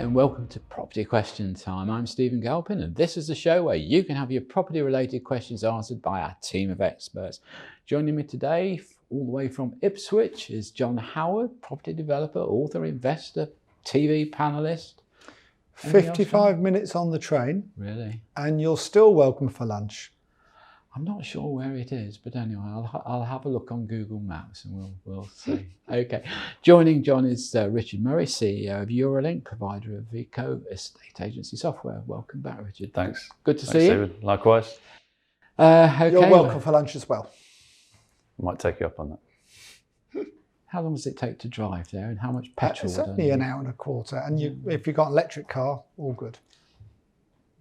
Hi and welcome to Property Question Time. I'm Stephen Galpin and this is the show where you can have your property related questions answered by our team of experts. Joining me today all the way from Ipswich is John Howard, property developer, author, investor, TV panellist. 55 minutes on the train. Really? And you're still welcome for lunch. I'm not sure where it is, but anyway, I'll have a look on Google Maps and we'll see. Okay. Joining John is Richard Murray, CEO of Eurolink, provider of Vico estate agency software. Welcome back, Richard. Thanks. Good to see you. Stephen. Likewise. Okay. You're welcome for lunch as well. I might take you up on that. How long does it take to drive there, and how much petrol? It's only an hour and a quarter, and if you've got an electric car, all good.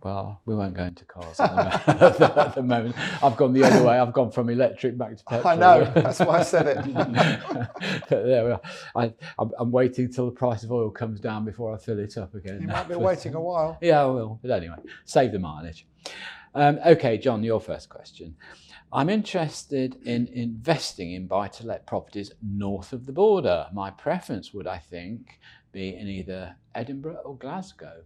Well, we won't go into cars at the moment. I've gone the other way. I've gone from electric back to petrol. I know, that's why I said it. There we are. I'm waiting till the price of oil comes down before I fill it up again. You might be waiting a while. Yeah, I will. But anyway, save the mileage. Okay, John, your first question. I'm interested in investing in buy-to-let properties north of the border. My preference would, I think, be in either Edinburgh or Glasgow.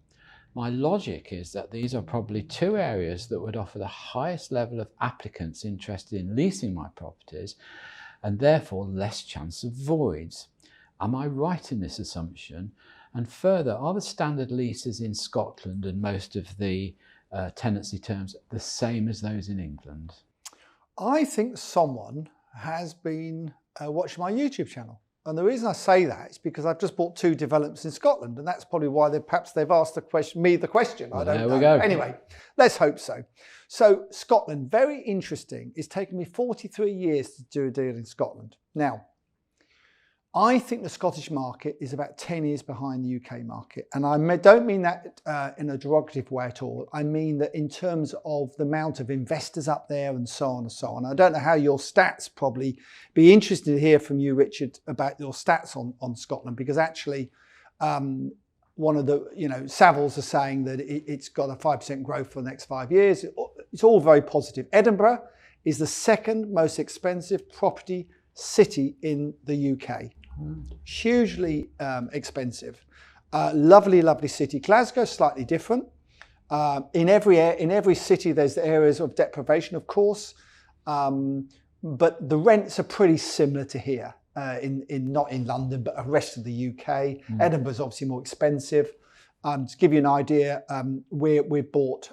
My logic is that these are probably two areas that would offer the highest level of applicants interested in leasing my properties and therefore less chance of voids. Am I right in this assumption? And further, are the standard leases in Scotland and most of the tenancy terms the same as those in England? I think someone has been watching my YouTube channel. And the reason I say that is because I've just bought 2 developments in Scotland, and that's probably why perhaps they've asked me the question. Well, I don't know. There we go. Anyway, let's hope so. So Scotland, very interesting. It's taken me 43 years to do a deal in Scotland. Now, I think the Scottish market is about 10 years behind the UK market. And I don't mean that in a derogative way at all. I mean that in terms of the amount of investors up there and so on and so on. I don't know how your stats, probably be interested to hear from you, Richard, about your stats on Scotland, because actually one of the, Savills are saying that it's got a 5% growth for the next 5 years. It's all very positive. Edinburgh is the second most expensive property city in the UK. Hugely expensive. Lovely city. Glasgow, slightly different. In every city there's areas of deprivation, of course, but the rents are pretty similar to here. Not in London, but the rest of the UK. Edinburgh's obviously more expensive. To give you an idea, we bought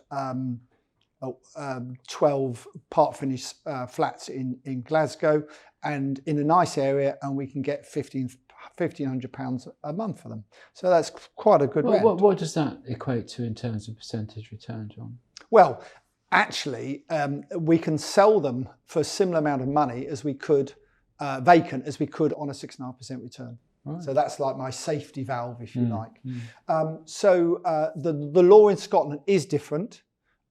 12 part finished flats in Glasgow, and in a nice area, and we can get £1,500 a month for them. So that's quite a good rent. What does that equate to in terms of percentage return, John? Well, actually, we can sell them for a similar amount of money as we could vacant as we could on a 6.5% return. Right. So that's like my safety valve, if you like. So the law in Scotland is different,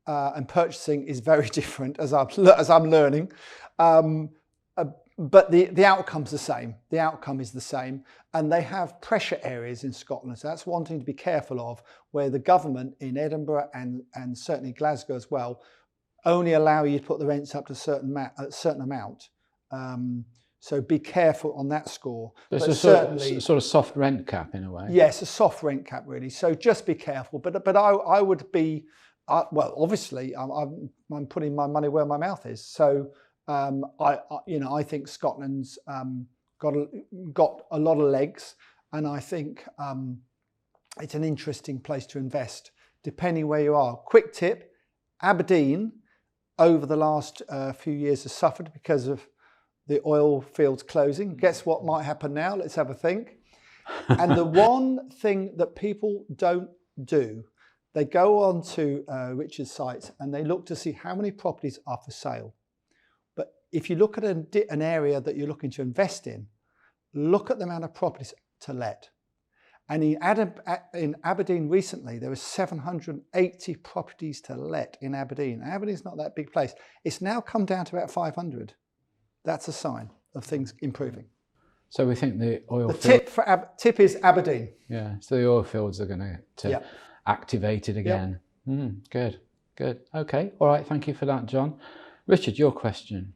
and purchasing is very different, as I'm learning. But the outcome's the same. The outcome is the same. And they have pressure areas in Scotland. So that's one thing to be careful of, where the government in Edinburgh and certainly Glasgow as well only allow you to put the rents up to a certain amount. So be careful on that score. There's but a sort of soft rent cap in a way. Yes, a soft rent cap really. So just be careful. But I would be, well, obviously I'm putting my money where my mouth is. So I think Scotland's got a lot of legs, and I think it's an interesting place to invest, depending where you are. Quick tip: Aberdeen, over the last few years, has suffered because of the oil fields closing. Guess what might happen now? Let's have a think. And the one thing that people don't do, they go on to Richard's sites and they look to see how many properties are for sale. But if you look at an area that you're looking to invest in, look at the amount of properties to let. And in Aberdeen recently, there were 780 properties to let in Aberdeen. Aberdeen's not that big place. It's now come down to about 500. That's a sign of things improving. So we think the oil tip is Aberdeen. Yeah, so the oil fields are going to activate it again. Yep. Good. Okay, all right, thank you for that, John. Richard, your question.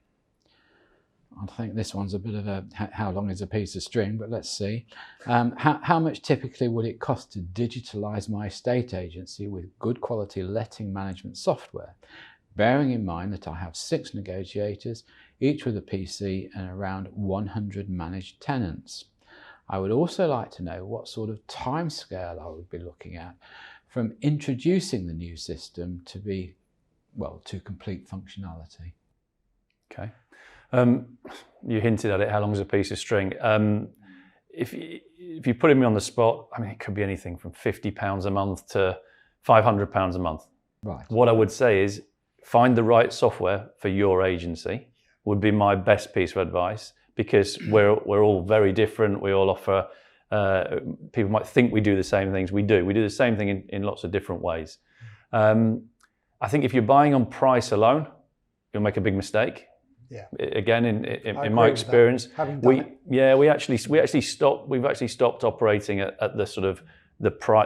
I think this one's a bit of a how long is a piece of string, but let's see. How much typically would it cost to digitalise my estate agency with good quality letting management software, bearing in mind that I have 6 negotiators, each with a PC and around 100 managed tenants? I would also like to know what sort of timescale I would be looking at from introducing the new system to complete functionality. Okay. You hinted at it, how long is a piece of string? If you put me on the spot, I mean, it could be anything from £50 a month to £500 a month. Right. What I would say is find the right software for your agency would be my best piece of advice, because we're all very different. We all offer, people might think we do the same things. We do the same thing in lots of different ways. I think if you're buying on price alone, you'll make a big mistake. Yeah. Again, in my experience, we've actually stopped operating at the sort of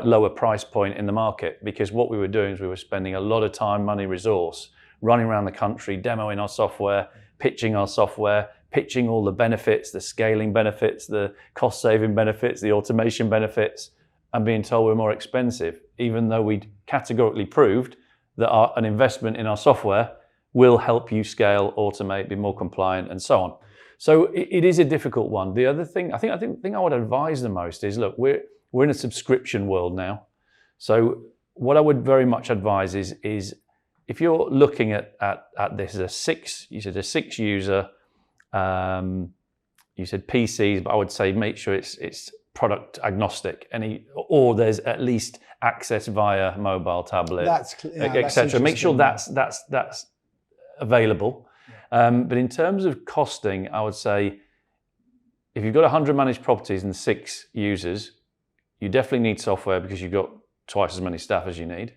lower price point in the market, because what we were doing is we were spending a lot of time, money, resource, running around the country, demoing our software, pitching our software, pitching all the benefits, the scaling benefits, the cost saving benefits, the automation benefits, and being told we're more expensive, even though we'd categorically proved that an investment in our software will help you scale, automate, be more compliant, and so on. So it is a difficult one. The other thing, I think I would advise the most is, look, we're in a subscription world now. So what I would very much advise is if you're looking at this as a 6 user, you said PCs, but I would say make sure it's product agnostic, or there's at least access via mobile, tablet, etc. Make sure that's available. But in terms of costing, I would say if you've got 100 managed properties and 6 users, you definitely need software, because you've got twice as many staff as you need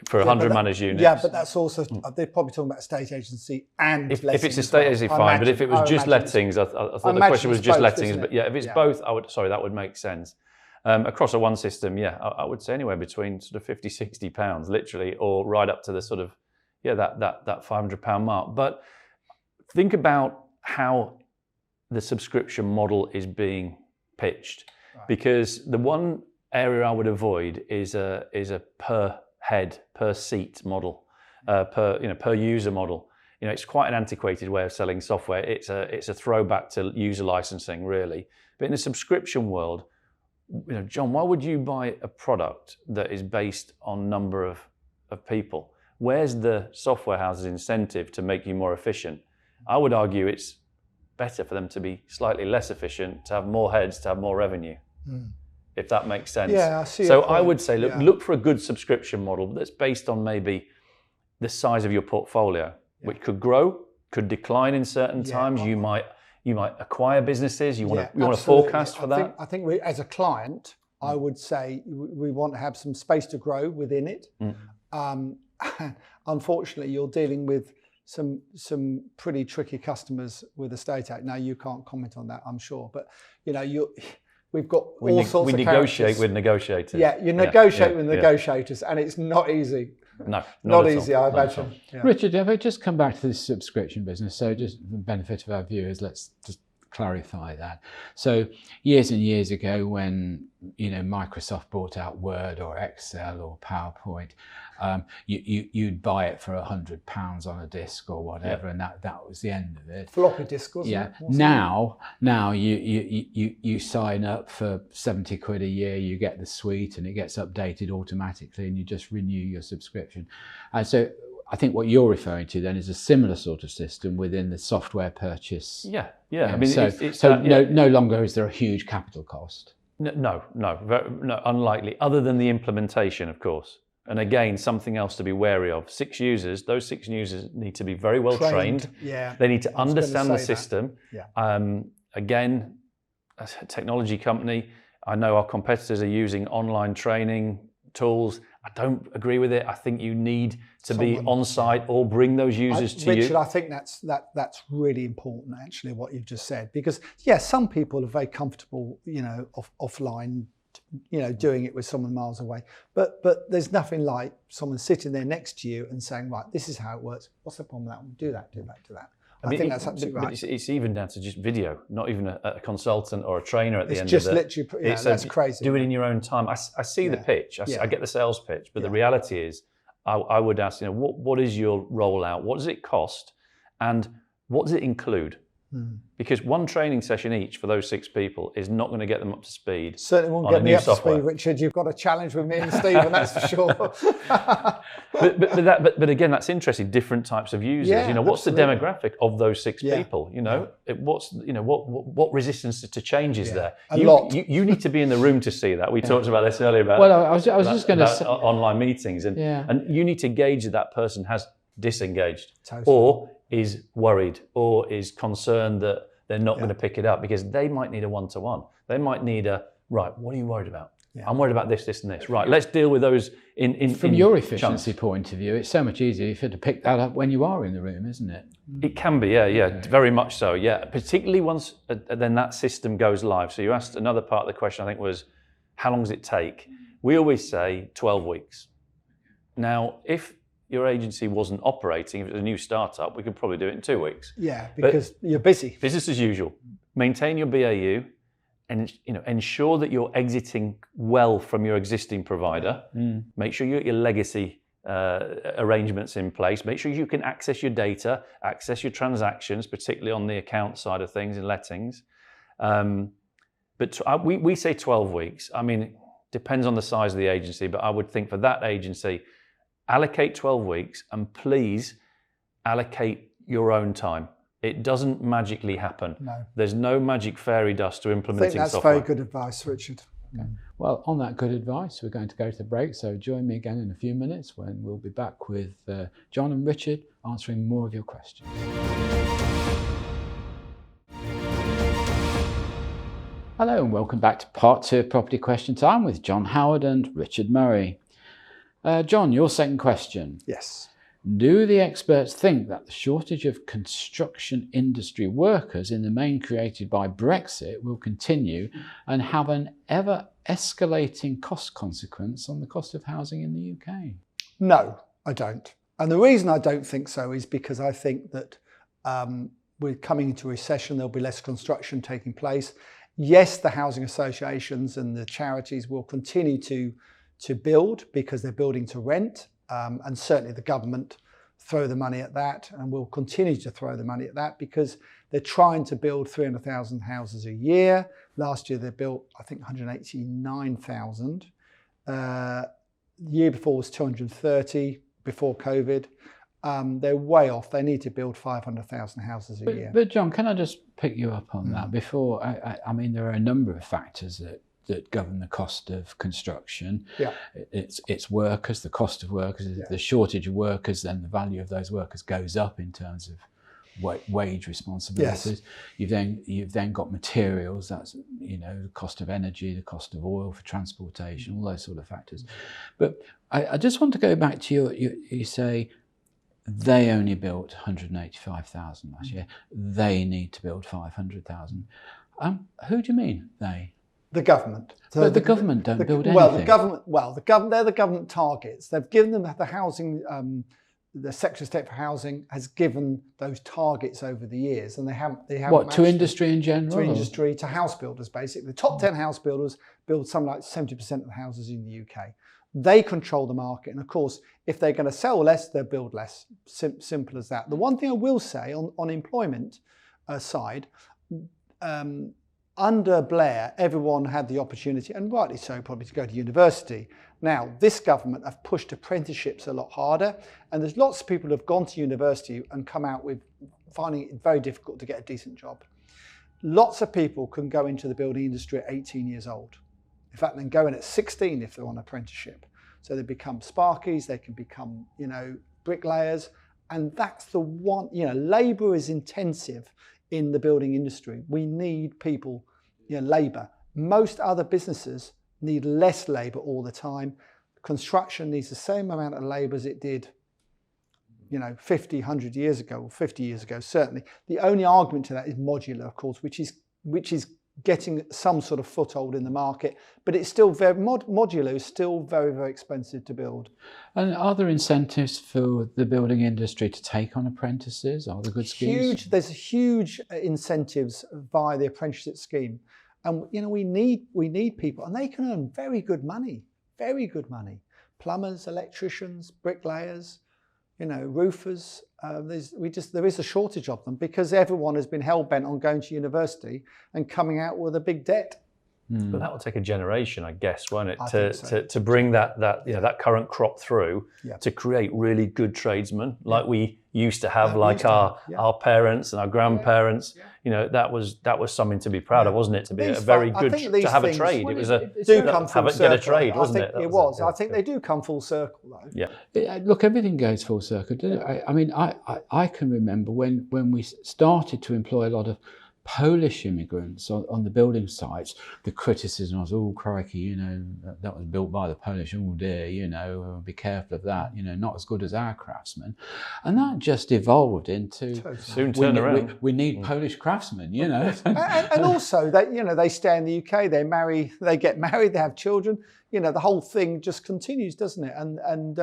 for 100 managed units. Yeah, but that's also, they're probably talking about estate agency and if it's estate agency, fine. But if it was just lettings, I thought the question was just lettings. But yeah, if it's both, that would make sense. Across a one system, I would say anywhere between sort of £50-60, literally, or right up to the sort of that £500 mark. But think about how the subscription model is being pitched, because the one area I would avoid is a per head, per seat model, per user model. It's quite an antiquated way of selling software. It's a throwback to user licensing, really. But in the subscription world, John, why would you buy a product that is based on number of people? Where's the software house's incentive to make you more efficient? I would argue it's better for them to be slightly less efficient, to have more heads, to have more revenue, if that makes sense. Yeah, I see. So I would say, look for a good subscription model that's based on maybe the size of your portfolio, which could grow, could decline in certain times. You might acquire businesses. You want to forecast for that. I think we, as a client, I would say we want to have some space to grow within it. Unfortunately, you're dealing with some pretty tricky customers with estate act. Now, you can't comment on that, I'm sure, but we've got all sorts of We negotiate with negotiators. Yeah, you negotiate with negotiators, and it's not easy. No, not easy, I imagine. Yeah. Richard, if I just come back to this subscription business, so just for the benefit of our viewers, let's just clarify that. So years and years ago, when Microsoft brought out Word or Excel or PowerPoint, you'd buy it for £100 on a disc or whatever, and that was the end of it. Floppy disk, wasn't it? Now you sign up for £70 a year, you get the suite, and it gets updated automatically, and you just renew your subscription. And so I think what you're referring to then is a similar sort of system within the software purchase. Yeah. I mean, no longer is there a huge capital cost. No, unlikely. Other than the implementation, of course. And again, something else to be wary of. 6 users. Those 6 users need to be very well trained. Yeah. They need to understand the system. Yeah. Again, as a technology company, I know our competitors are using online training tools. I don't agree with it. I think you need to be on site or bring those users to you. Richard, I think that's really important, actually, what you've just said, because some people are very comfortable, offline, doing it with someone miles away. But there's nothing like someone sitting there next to you and saying, right, this is how it works. What's the problem with that one? Do that. I think that's absolutely right. But it's even down to just video, not even a consultant or a trainer at the end of it. It's just literally, that's crazy. Do it in your own time. I see the pitch, I get the sales pitch, but the reality is, I would ask, what is your rollout? What does it cost? And what does it include? Because one training session each for those 6 people is not going to get them up to speed. Certainly won't get me up to speed, Richard. You've got a challenge with me and Stephen, that's for sure. but again, that's interesting. Different types of users. What's absolutely. the demographic of those 6 people? What resistance to change is there? A lot. You need to be in the room to see that. We talked about this earlier about. Well, I was just going to say online meetings, and you need to gauge that person has disengaged or is worried or is concerned that they're not going to pick it up, because they might need a one-to-one. They might need right, what are you worried about? I'm worried about this, this and this. Right, let's deal with those From your efficiency point of view, it's so much easier if you had to pick that up when you are in the room, isn't it? It can be, very much so, particularly once then that system goes live. So you asked another part of the question, I think, was how long does it take? We always say 12 weeks. Now, if your agency wasn't operating, if it was a new startup, we could probably do it in 2 weeks. Yeah, because you're busy. Business as usual. Maintain your BAU, and ensure that you're exiting well from your existing provider. Make sure you get your legacy arrangements in place. Make sure you can access your data, access your transactions, particularly on the account side of things in lettings. But we say 12 weeks. I mean, depends on the size of the agency, but I would think for that agency, allocate 12 weeks, and please allocate your own time. It doesn't magically happen. No. There's no magic fairy dust to implementing software. I think that's very good advice, Richard. Okay. Well, on that good advice, we're going to go to the break. So join me again in a few minutes when we'll be back with John and Richard answering more of your questions. Hello and welcome back to part 2 of Property Question Time with John Howard and Richard Murray. John, your second question. Yes. Do the experts think that the shortage of construction industry workers, in the main created by Brexit, will continue and have an ever escalating cost consequence on the cost of housing in the UK? No, I don't. And the reason I don't think so is because I think that we're coming into a recession, there'll be less construction taking place. Yes, the housing associations and the charities will continue to build because they're building to rent. And certainly the government throw the money at that and will continue to throw the money at that because they're trying to build 300,000 houses a year. Last year they built, I think, 189,000. The year before was 230 before COVID. They're way off. They need to build 500,000 houses a year. But John, can I just pick you up on that? Before, I mean, there are a number of factors that govern the cost of construction. Yeah. It's workers, the cost of workers, the shortage of workers, then the value of those workers goes up in terms of wage responsibilities. Yes. You've then got materials, that's the cost of energy, the cost of oil for transportation, all those sort of factors. But I just want to go back to you say they only built 185,000 last year. They need to build 500,000. Who do you mean they? The government. So but the government don't build anything. They're the government targets. They've given them the housing, the Secretary of State for Housing has given those targets over the years, and they haven't. What, to industry in general? To industry, to house builders, basically. The top 10 house builders build something like 70% of the houses in the UK. They control the market, and of course, if they're going to sell less, they'll build less. Simple as that. The one thing I will say on employment side. Under Blair, everyone had the opportunity, and rightly so, probably to go to university. Now, this government have pushed apprenticeships a lot harder, and there's lots of people who have gone to university and come out with finding it very difficult to get a decent job. Lots of people can go into the building industry at 18 years old. In fact, they can go in at 16 if they're on apprenticeship. So they become sparkies, they can become, bricklayers, and that's the one, labour is intensive in the building industry. We need people, labour. Most other businesses need less labour all the time. Construction needs the same amount of labour as it did, 50, 100 years ago, or 50 years ago, certainly. The only argument to that is modular, of course, which is getting some sort of foothold in the market, but it's still very modular is still very, very expensive to build. And are there incentives for the building industry to take on apprentices? Are there good schemes? There's huge incentives via the apprenticeship scheme, and we need people, and they can earn very good money. Plumbers, electricians, bricklayers, roofers. There is a shortage of them because everyone has been hell bent on going to university and coming out with a big debt. But that will take a generation, I guess, won't it, to bring that current crop through, to create really good tradesmen like we used to have, our parents and our grandparents. That was something to be proud of, wasn't it? To be a very good to have a trade. It was get a trade, wasn't it? It was. I think they do come full circle, though. Yeah. Look, everything goes full circle, doesn't it? I mean, I can remember when we started to employ a lot of Polish immigrants on the building sites, the criticism was, oh crikey, that was built by the Polish, oh dear, be careful of that, not as good as our craftsmen. And that just evolved into soon turn around. We need Polish craftsmen, and also they stay in the UK, they get married, they have children, the whole thing just continues, doesn't it? And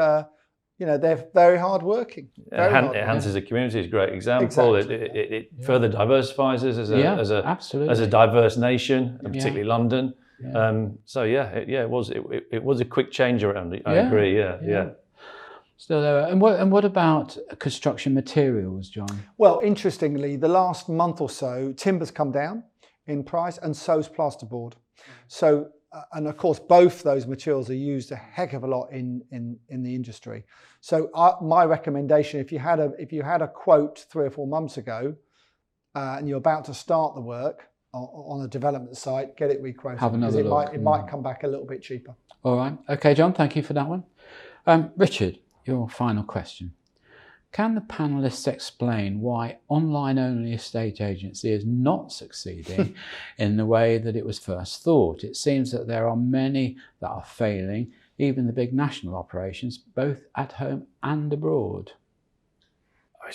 they're very hardworking. It enhances the community. It's a great example. Exactly. It further diversifies us as a diverse nation, and particularly London. Yeah. It was a quick change around. I agree. Yeah. Still there. And what about construction materials, John? Well, interestingly, the last month or so, timber's come down in price, and so's plasterboard. So. And of course, both those materials are used a heck of a lot in the industry. So my recommendation, if you had a quote 3 or 4 months ago, and you're about to start the work on a development site, get it requoted. Have another look. It might come back a little bit cheaper. All right. Okay, John. Thank you for that one. Richard, your final question. Can the panelists explain why online-only estate agency is not succeeding in the way that it was first thought? It seems that there are many that are failing, even the big national operations, both at home and abroad.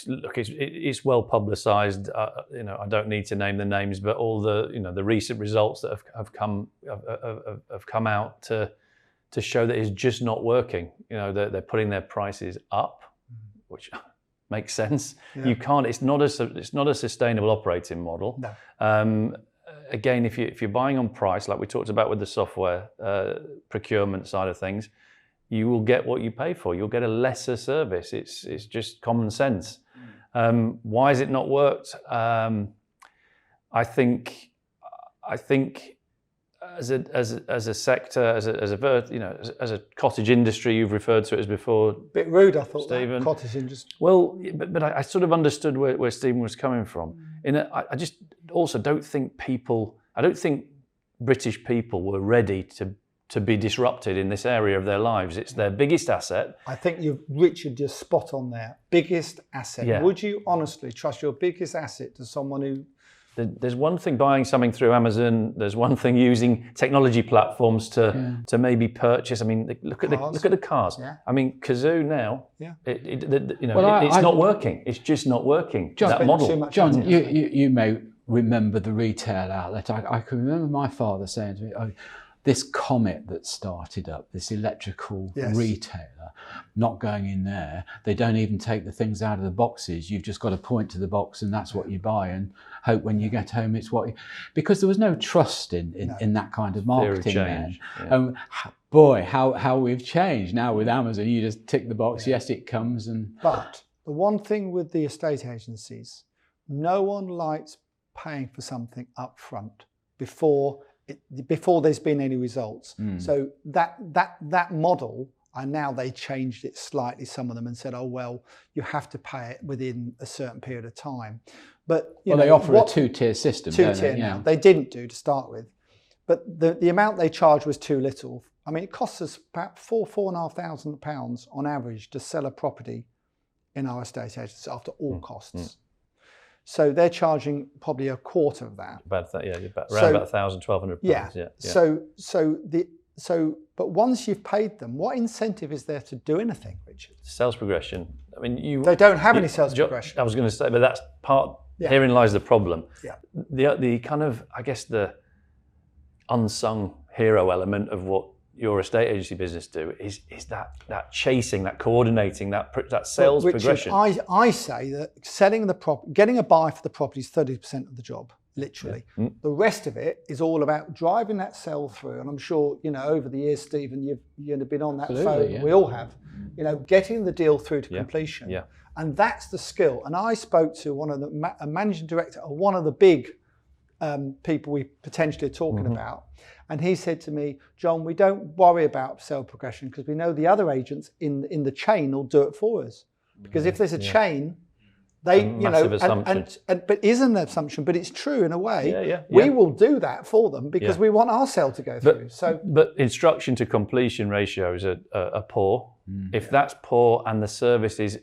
Look, it's well publicised. I don't need to name the names, but all the recent results that have come out to show that it's just not working. They're putting their prices up, which makes sense. Yeah. You can't. It's not a sustainable operating model. No. Again, if you're buying on price, like we talked about with the software procurement side of things, you will get what you pay for. You'll get a lesser service. It's just common sense. Why has it not worked? I think as a sector, as a cottage industry, you've referred to it as before. Bit rude, I thought, Stephen. Cottage industry. Well, but I sort of understood where Stephen was coming from. I just also don't think British people were ready to be disrupted in this area of their lives. It's their biggest asset. I think Richard, you're spot on there. Biggest asset. Yeah. Would you honestly trust your biggest asset to someone who... There's one thing buying something through Amazon. There's one thing using technology platforms to maybe purchase. I mean, look at the cars. Yeah. I mean, Kazoo now. Yeah. It's not working. It's just not working. John, that model. John, you may remember the retail outlet. I can remember my father saying to me, "Oh, this Comet that started up, this electrical retailer, not going in there. They don't even take the things out of the boxes. You've just got to point to the box and that's what you buy and hope when you get home it's what you... Because there was no trust in that kind of marketing then. Yeah. Boy, how we've changed. Now with Amazon, you just tick the box, yes, it comes. But the one thing with the estate agencies, no one likes paying for something up front before there's been any results. So that model, and now they changed it slightly, some of them, and said, oh, well, you have to pay it within a certain period of time. But they offer a two-tier system. Two-tier now. They didn't do to start with. But the amount they charged was too little. I mean, it costs us about £4,500 on average to sell a property in our estate agency after all costs. So they're charging probably a quarter of that. About £1,000, £1,200. Yeah. But once you've paid them, what incentive is there to do anything, Richard? Sales progression. I mean, they don't have any sales progression. I was going to say, but that's part. Yeah. Herein lies the problem. Yeah. The kind of, I guess, the unsung hero element of what your estate agency business do is that chasing, that coordinating, that sales progression. I say that getting a buy for the property is 30% of the job, literally. Yeah. The rest of it is all about driving that sell through. And I'm sure, over the years, Stephen, you've been on that phone. Yeah. We all have. Getting the deal through to completion. Yeah. And that's the skill. And I spoke to a managing director of one of the big people we potentially are talking about. And he said to me, John, we don't worry about sale progression because we know the other agents in the chain will do it for us. Because if there's a chain, they, but isn't an assumption, but it's true in a way. We will do that for them because we want our sale to go through. But instruction to completion ratios are poor. If that's poor and the service is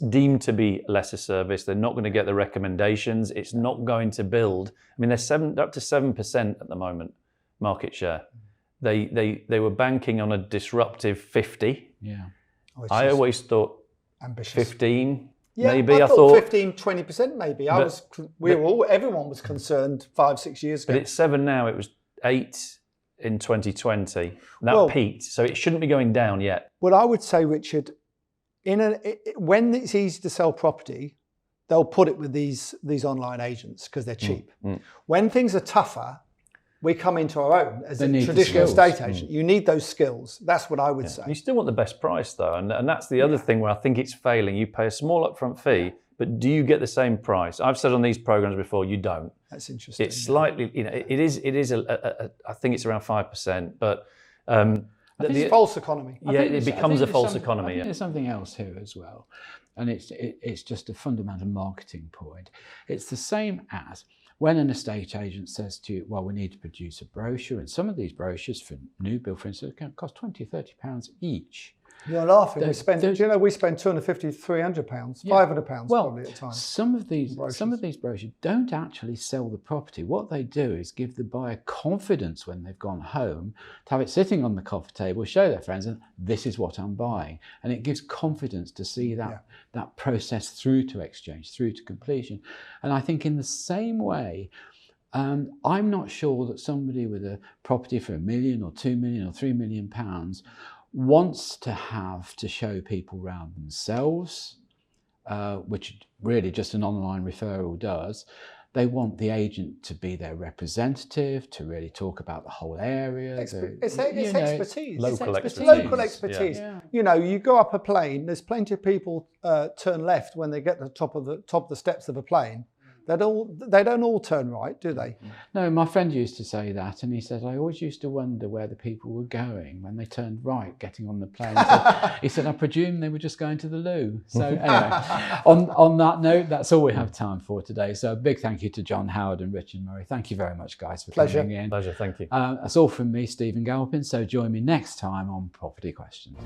deemed to be lesser service, they're not going to get the recommendations. It's not going to build. I mean, they're up to 7% at the moment market share. They were banking on a disruptive 50. Yeah. I always thought ambitious. 15. Yeah, maybe I thought 15, 20% maybe. Everyone was concerned 5-6 years ago. But it's 7 now. It was 8 in 2020. That peaked, so it shouldn't be going down yet. Well, I would say, Richard, when it's easy to sell property, they'll put it with these online agents because they're cheap. When things are tougher, we come into our own as a traditional estate agent. You need those skills. That's what I would say. You still want the best price though, and that's the other thing where I think it's failing. You pay a small upfront fee, but do you get the same price? I've said on these programs before, you don't. That's interesting. It's slightly, it is I think it's around 5%, but it's false economy. It becomes a false economy. I think there's something else here as well, and it's just a fundamental marketing point. It's the same as when an estate agent says to you, well, we need to produce a brochure, and some of these brochures for new build, for instance, can cost £20-30 each. You're laughing. We spend £250, £300, £500 probably at a time. Some of these brochures don't actually sell the property. What they do is give the buyer confidence when they've gone home to have it sitting on the coffee table, show their friends, and this is what I'm buying. And it gives confidence to see that process through to exchange, through to completion. And I think in the same way, I'm not sure that somebody with a property for £1 million or £2 million or £3 million wants to have to show people around themselves, which really just an online referral does. They want the agent to be their representative, to really talk about the whole area. It's expertise. Local expertise. Yeah. You go up a plane, there's plenty of people turn left when they get to the top of the steps of a plane. They don't all turn right, do they? No, my friend used to say that, and he said, I always used to wonder where the people were going when they turned right, getting on the plane. He said, I presume they were just going to the loo. So anyway, on that note, that's all we have time for today. So a big thank you to John Howard and Richard Murray. Thank you very much, guys, for coming in. Pleasure, thank you. That's all from me, Stephen Galpin. So join me next time on Property Questions.